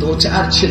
2, 4, 6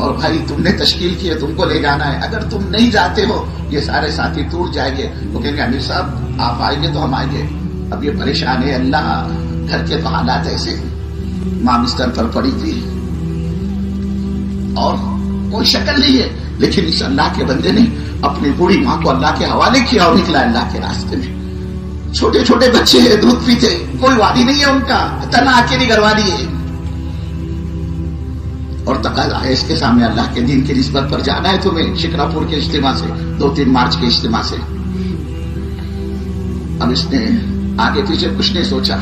اور بھائی تم نے تشکیل کی ہے، تم کو لے جانا ہے، اگر تم نہیں جاتے ہو یہ سارے ساتھی ٹوٹ جائیں گے. وہ کہیں گے امیر صاحب آپ آئیں گے تو ہم آئیں گے، اب یہ پریشان ہے اللہ، گھر کے تو حالات ایسے. ماں بستر پر پڑی تھی اور کوئی شکل نہیں ہے، لیکن اس اللہ کے بندے نے اپنی بوڑھی ماں کو اللہ کے حوالے کیا اور نکلا اللہ کے راستے میں. چھوٹے چھوٹے بچے ہیں، دودھ پیتے، کوئی وادی نہیں ہے ان کا، تنہا اکیلی گھر والی ہے. اور تقاضا ہے اس کے سامنے اللہ کے دین کی نسبت پر جانا ہے تمہیں شکرا پور کے اجتماع سے، 2-3 مارچ کے اجتماع سے. اب اس نے آگے پیچھے کچھ نہیں سوچا،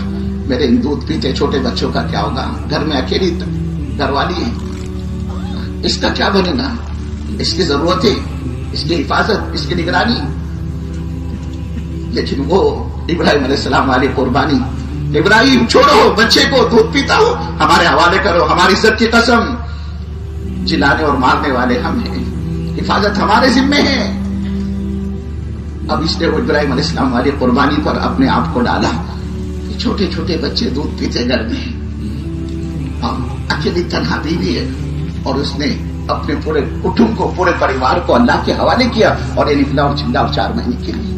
میرے ان دودھ پیتے چھوٹے بچوں کا کیا ہوگا، گھر میں اکیلی گھر والی ہے، اس کا کیا بنے گا، اس کی ضرورت ہے، اس کی حفاظت، اس کی نگرانی. لیکن وہ ابراہیم علیہ السلام والی قربانی، ابراہیم چھوڑو بچے کو، دودھ پیتا ہو ہمارے حوالے کرو، ہماری عزت کی قسم، جلانے اور مارنے والے ہم ہیں، حفاظت ہمارے ذمے ہے. اب اس نے وہ ابراہیم علیہ السلام والی قربانی پر اپنے آپ کو ڈالا. چھوٹے چھوٹے بچے دودھ پیتے گھر میں، اور اکیلی تنہا بیوی ہے، اور اس نے اپنے پورے کٹمب کو، پورے پریوار کو اللہ کے حوالے کیا اور یہ نکلا اور چلا 4 مہینے کے لیے.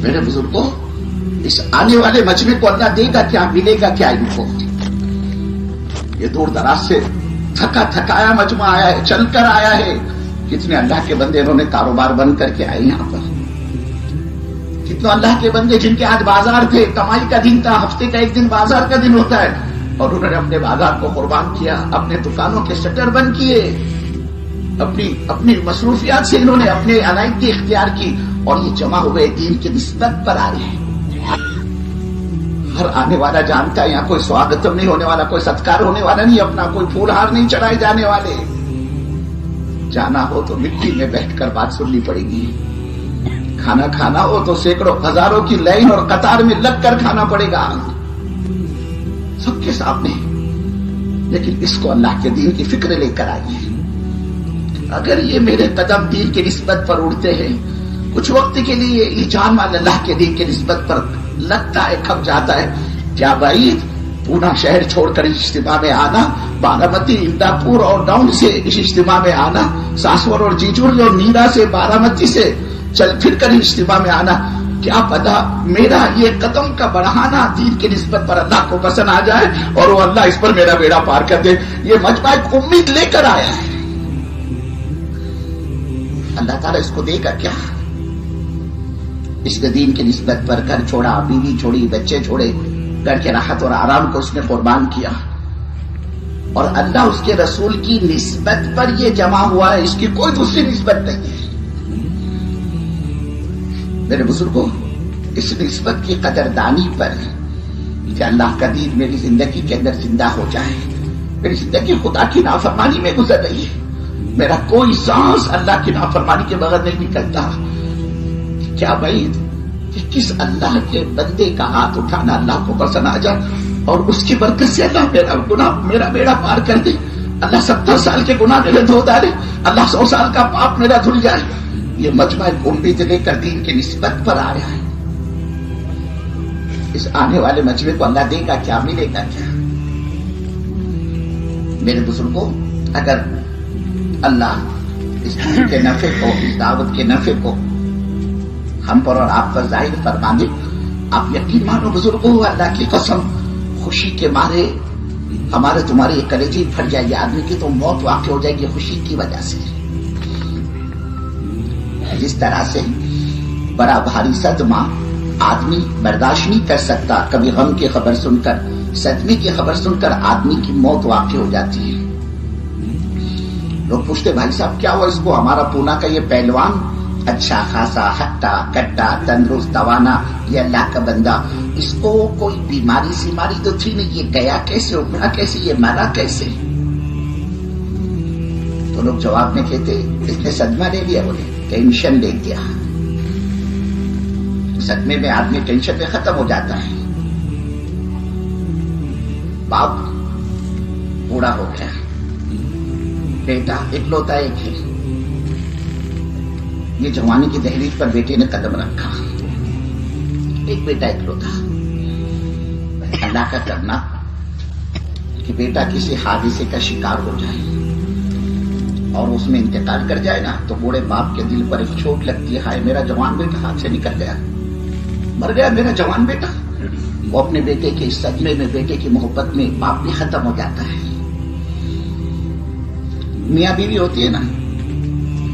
میرے بزرگوں، اس آنے والے مجمع کو اللہ دے گا کیا، ملے گا کیا ان کو؟ یہ دور دراز سے تھکا تھکایا مجمع آیا ہے، چل کر آیا ہے. کتنے اللہ کے بندے انہوں نے کاروبار بند کر کے آئے یہاں پر، کتنے اللہ کے بندے جن کے آج بازار تھے، کمائی کا دن تھا، ہفتے کا ایک دن بازار کا دن ہوتا ہے، اور انہوں نے اپنے بازار کو قربان کیا، اپنے دکانوں کے شٹر بند کیے، اپنی مصروفیات سے انہوں نے اپنے علیحدگی اختیار کی، اور یہ جمع ہوئے دین کی نسبت پر آ رہے ہیں. ہر آنے والا جانتا ہے یہاں کوئی سواگتم نہیں ہونے والا، کوئی ستکار ہونے والا نہیں، اپنا کوئی پھول ہار نہیں چڑھائے جانے والے. جانا ہو تو مٹی میں بیٹھ کر بات سننی پڑے گی، کھانا کھانا ہو تو سینکڑوں ہزاروں کی لائن اور قطار میں لگ کر کھانا پڑے گا سب کے سامنے. لیکن اس کو اللہ کے دین کی فکر لے کر آئیے. اگر یہ میرے قدم دین کی نسبت پر اڑتے ہیں، کچھ وقت کے لیے یہ جان مال اللہ کے دین کی نسبت پر لگتا ہے، کھپ جاتا ہے، کیا بعید پونا شہر چھوڑ کر اس اجتماع میں آنا، بارامتی، اندا پور اور ڈاؤن سے اس اجتماع میں آنا، ساسور اور جیجور اور نیرا سے، بارامتی سے چل پھر کر اجتماع میں آنا، کیا پتا میرا یہ قدم کا بڑھانا دین کی نسبت پر اللہ کو پسند آ جائے اور وہ اللہ اس پر میرا بیڑا پار کر دے. یہ مجمع ایک امید لے کر آیا ہے. اللہ تعالیٰ اس کو دے گا کیا؟ اس نے دین کی نسبت پر گھر چھوڑا، بیوی چھوڑی، بچے چھوڑے، گھر کے راحت اور آرام کو اس نے قربان کیا، اور اللہ اس کے رسول کی نسبت پر یہ جمع ہوا ہے، اس کی کوئی دوسری نسبت نہیں ہے. میرے بزرگوں، اس نسبت کی قدردانی پر کہ اللہ کا دین میری زندگی کے اندر زندہ ہو جائے. میری زندگی خدا کی نافرمانی میں گزر رہی ہے، میرا کوئی سانس اللہ کی نافرمانی کے بغیر نہیں نکلتا. کیا بعید کہ کس اللہ کے بندے کا ہاتھ اٹھانا اللہ کو پسند آ جائے اور اس کی برکت سے اللہ میرا بیڑا پار کر دے. اللہ 70 سال کے گناہ میرے دھو ڈالے، اللہ 100 سال کا پاپ میرا دھل جائے. یہ مجمع امید لے کر دین کی نسبت پر آ رہا ہے. اس آنے والے مجمع کو اللہ دے گا کیا، ملے گا کیا؟ میرے بزرگوں، اگر اللہ اس دین کے نفع کو، اس دعوت کے نفع کو ہم پر اور آپ پر ظاہر فرما دے، آپ یقین مانو بزرگوں، اللہ کی قسم، خوشی کے مارے ہمارے تمہاری کلیجی پھٹ جائے گی. آدمی کی تو موت واقع ہو جائے گی خوشی کی وجہ سے. جس طرح سے بڑا بھاری صدمہ آدمی برداشت نہیں کر سکتا، کبھی غم کی خبر سن کر، صدمے کی خبر سن کر آدمی کی موت واقع ہو جاتی ہے. لوگ پوچھتے بھائی صاحب کیا ہوا اس کو؟ ہمارا پونا کا یہ پہلوان اچھا خاصا ہٹا کٹا تندرست توانا، یہ اللہ کا بندہ، اس کو کوئی بیماری تو تھی نہیں، یہ گیا کیسے، ابھرا کیسے، یہ مرا کیسے؟ تو لوگ جواب میں کہتے اس نے صدمہ لے لیا، بولے ٹینشن لے گیا. صدمے میں آدمی ٹینشن میں ختم ہو جاتا ہے. باپ بوڑھا ہو گیا، بیٹا اکلوتا ایک ہے، یہ جوانی کی دہلیز پر بیٹے نے قدم رکھا. ایک بیٹا اکلوتا، اللہ کا کرنا کہ بیٹا کسی حادثے کا شکار ہو جائے اور اس میں انتقال کر جائے نا تو بوڑھے باپ کے دل پر ایک چوٹ لگتی ہے، ہائے میرا جوان بیٹا ہاتھ سے نکل گیا، مر گیا میرا جوان بیٹا. وہ اپنے بیٹے کے صدمے میں، بیٹے کی محبت میں باپ بھی ختم ہو جاتا ہے. میاں بیوی ہوتی ہے نا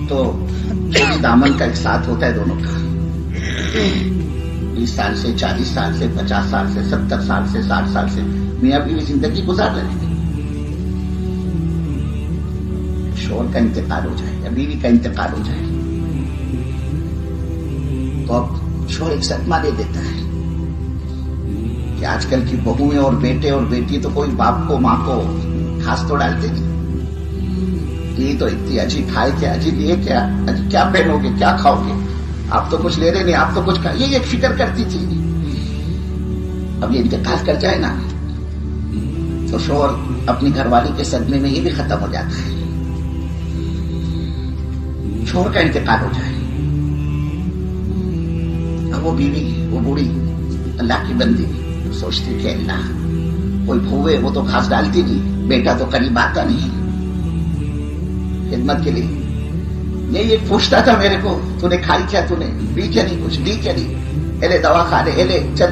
تو چوری دامن کا ایک ساتھ ہوتا ہے دونوں کا، 20 سال سے، 40 سال سے، 50 سال سے، 70 سال سے، 60 سال سے میاں بیوی زندگی گزار رہے ہیں. شوہر کا انتقال ہو جائے یا بیوی کا انتقال ہو جائے تو اب شوہر ایک صدمہ دے دیتا ہے کہ آج کل کی بہویں اور بیٹے اور بیٹی تو کوئی باپ کو ماں کو ہاتھ تو ڈالتے نہیں. یہ تو اتنی اجی کھائے کیا، اجی لیے کیا، اجی کیا پہنو گے، کیا کھاؤ گے، آپ تو کچھ لے رہے نہیں، آپ تو کچھ کھا، یہ ایک فکر کرتی تھی. اب یہ انتقال کر جائے نا تو شوہر اپنی گھر والی کے صدمے میں یہ بھی ختم ہو جاتا ہے. شوہر کا انتقال ہو جائے، اب وہ بیوی، وہ بوڑھی اللہ کی بندی سوچتی کہ اللہ کوئی بہو ہے وہ تو گھاس ڈالتی نہیں، بیٹا تو قریب آتا نہیں خدمت کے لیے. یہ پوچھتا تھا میرے کو تو نے کھائی کیا، تو نے پی کیا نہیں، کچھ لی کیا نہیں، اے لے دوا کھا لے، اے لے چل.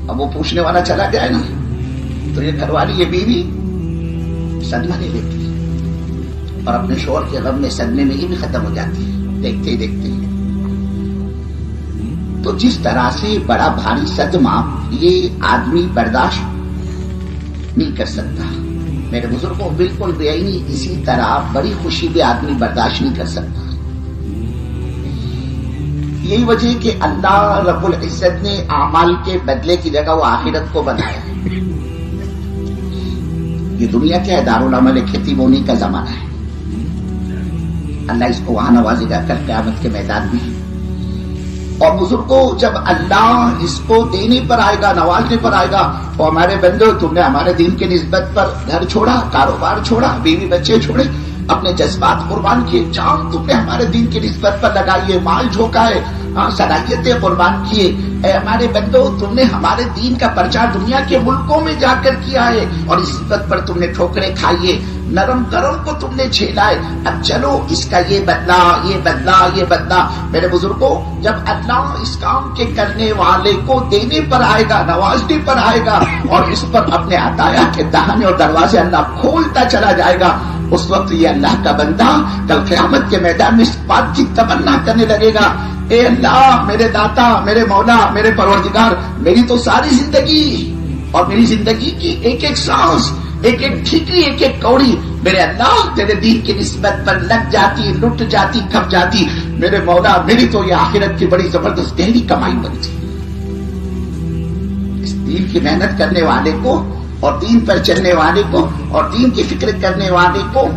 اب وہ پوچھنے والا چلا گیا ہے نا تو یہ گھر والی، یہ بیوی صدمہ نہیں لیتی اور اپنے شوہر کے غم میں صدمے میں یہ بھی ختم ہو جاتی ہے دیکھتے ہی دیکھتے. تو جس طرح سے بڑا بھاری صدمہ یہ آدمی برداشت نہیں کر سکتا میرے بزرگوں، بالکل بے عینی اسی طرح بڑی خوشی بھی آدمی برداشت نہیں کر سکتا. یہی وجہ کہ اللہ رب العزت نے اعمال کے بدلے کی جگہ وہ آخرت کو بنایا ہے. یہ دنیا کیا ہے، دارالعمل کھیتی بونی کا زمانہ ہے. اللہ اس کو وہاں نوازے گا کل قیامت کے میدان میں. اور بزرگوں جب اللہ اس کو دینے پر آئے گا، نوازنے پر آئے گا، اور ہمارے بندے تم نے ہمارے دین کی نسبت پر گھر چھوڑا، کاروبار چھوڑا، بیوی بچے چھوڑے، اپنے جذبات قربان کیے، جان تم نے ہمارے دین کی نسبت پر لگائیے، مال جھونکائے، صلاحیتیں قربان کیے. اے ہمارے بندو تم نے ہمارے دین کا پرچار دنیا کے ملکوں میں جا کر کیا ہے اور اس نسبت پر تم نے ٹھوکریں کھائیے، نرم گرم کو تم نے جھیلا ہے. اب چلو اس کا یہ بدلا، یہ بدلا، یہ بدلا. میرے بزرگوں جب اللہ اس کام کے کرنے والے کو دینے پر آئے گا، نوازنے پر آئے گا اور اس پر اپنے عطایا کے دہانے اور دروازے اللہ کھولتا چلا جائے گا، اس وقت یہ اللہ کا بندہ کل قیامت کے میدان میں اس بات کی تمنا کرنے لگے گا، اے اللہ میرے داتا، میرے مولا، میرے پروردگار، میری تو ساری زندگی اور میری زندگی کی ایک ایک سانس، ایک ایک ٹھیکری، ایک ایک کوڑی میرے اللہ تیرے دین کی نسبت پر لگ جاتی، لٹ جاتی، کھپ جاتی. میرے مولا میری تو یہ آخرت کی بڑی زبردست گہری کمائی بنتی. اس دین کی محنت کرنے والے کو اور دین پر چلنے والے کو اور دین کی فکر کرنے والے کو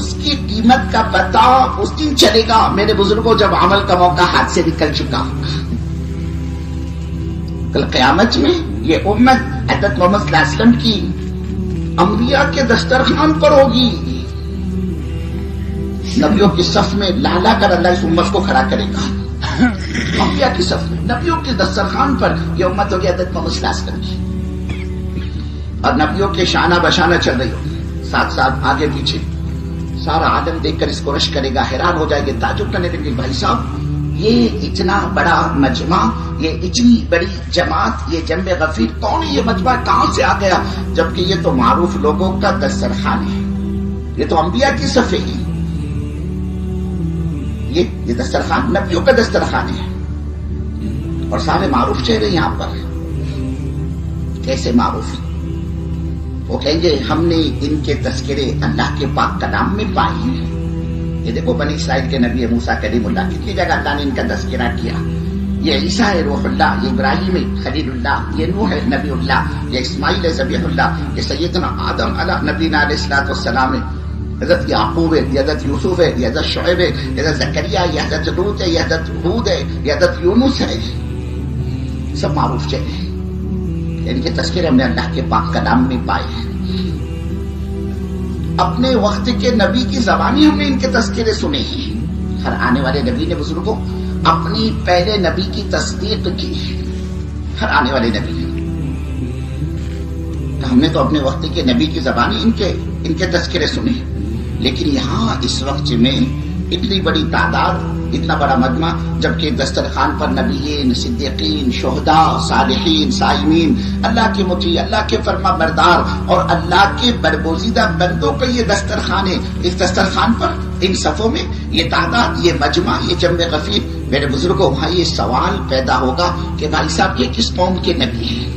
اس کی قیمت کا پتہ اس دن چلے گا میرے بزرگوں جب عمل کا موقع ہاتھ سے نکل چکا ہوگا. کل قیامت میں یہ امت حضرت محمد صلی اللہ علیہ وسلم کی انبیاء کے دسترخوان پر ہوگی. نبیوں کی صف میں لا لا کر اللہ اس امت کو کھڑا کرے گا. انبیاء کی صف میں، نبیوں کے دسترخوان پر یہ امت ہوگی حضرت محمد صلی اللہ علیہ وسلم کی، اور نبیوں کے شانہ بشانہ چل رہی ہوگی، ساتھ ساتھ آگے پیچھے. سارا عالم دیکھ کر اس کو رش کرے گا، حیران ہو جائے گے، تعجب کرنے لگے، بھائی صاحب یہ اتنا بڑا مجمع، یہ اتنی بڑی جماعت، یہ جنب غفیر کون ہے، یہ مجمع کہاں سے آ گیا؟ جبکہ یہ تو معروف لوگوں کا دسترخوان ہے، یہ تو انبیاء کی صف ہے، یہ دسترخوان نبیوں کا دسترخوان ہے اور سارے معروف چہرے یہاں پر. کیسے معروف؟ وہ کہیں گے ہم نے ان کے تذکرے اللہ کے پاک کلام میں پائے ہیں. یہ دیکھو بنی اسرائیل کے نبی موسیٰ کلیم اللہ، کتنی جگہ اللہ نے ان کا تذکرہ کیا. یہ عیسیٰ ہے روح اللہ، یہ ابراہیم ہے خلیل اللہ، یہ نوح ہے نبی اللہ، یہ اسماعیل ہے ذبیح اللہ، یہ سیدنا آدم علیہ نبینا علیہ الصلوۃ والسلام ہے، حضرت یعقوب ہے، یہ حضرت یوسف ہے، یہ حضرت شعیب ہے، یہ حضرت زکریا ہے، یہ حضرت لوط ہے، یہ حضرت ہود ہے، یہ حضرت یونس ہے. سب معروف چہرے ہیں، ان کے تذکرے ہم نے اللہ کے پاک کلام میں پائے ہیں. اپنے وقت کے نبی کی زبانی ہم نے ان کے تذکرے سنے ہیں. ہر آنے والے نبی نے بزرگوں اپنی پہلے نبی کی تصدیق کی. ہر آنے والے نبی ہم نے تو اپنے وقت کے نبی کی زبانی ان کے تذکرے سنے، لیکن یہاں اس وقت میں اتنی بڑی تعداد، اتنا بڑا مجمع، جبکہ دسترخوان پر نبیین، صدیقین، شہداء، صالحین، صائمین، اللہ کے مطیع، اللہ کے فرما بردار اور اللہ کے برگزیدہ بندوں کا یہ دسترخوان ہے. اس دسترخوان پر ان صفوں میں یہ تعداد، یہ مجمع، یہ جمع غفیر. میرے بزرگوں، وہاں یہ سوال پیدا ہوگا کہ بھائی صاحب یہ کس قوم کے نبی ہیں،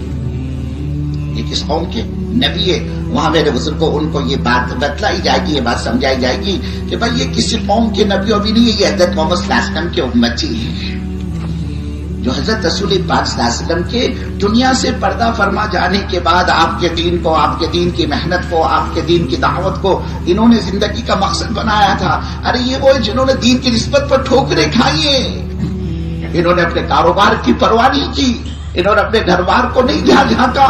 یہ کس قوم کے نبی ہے. وہاں میرے بزرگوں ان کو یہ بات بتلائی جائے گی، یہ بات سمجھائی جائے گی کہ بھائی یہ کسی قوم کے نبی بھی نہیں ہے، یہ حضرت محمد صلی اللہ علیہ وسلم کے امتی ہیں، جو حضرت رسول پاک صلی اللہ علیہ وسلم کے دنیا سے پردہ فرما جانے کے بعد آپ کے دین کو، آپ کے دین کی محنت کو، آپ کے دین کی دعوت کو انہوں نے زندگی کا مقصد بنایا تھا. ارے یہ وہ جنہوں نے دین کی نسبت پر ٹھوکریں کھائی ہیں، انہوں نے اپنے کاروبار کی پرواہ نہیں کی، انہوں نے اپنے گھر بار کو نہیں جھانکا،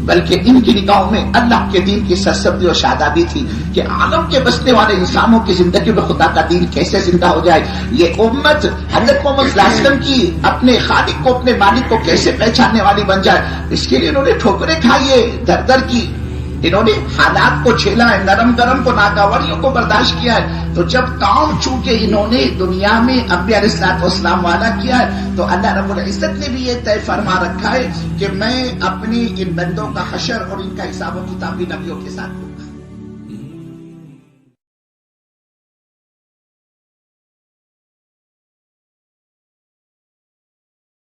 بلکہ ان کی نگاہوں میں اللہ کے دین کی سرسبزی اور شادابی تھی کہ عالم کے بسنے والے انسانوں کی زندگی میں خدا کا دین کیسے زندہ ہو جائے. یہ امت حضرت محمد صلی اللہ علیہ وسلم کی اپنے خالق کو، اپنے مالک کو کیسے پہچاننے والی بن جائے. اس کے لیے انہوں نے ٹھوکریں کھائی ہے، در در کی، انہوں نے حالات کو جھیلا ہے، نرم گرم کو، ناگواریوں کو برداشت کیا ہے. تو جب کام چونکہ انہوں نے دنیا میں انبیاء علیہ الصلوۃ والسلام والا کیا ہے، تو اللہ رب العزت نے بھی یہ طے فرما رکھا ہے کہ میں اپنی ان بندوں کا حشر اور ان کا حساب و کتاب بھی نبیوں کے ساتھ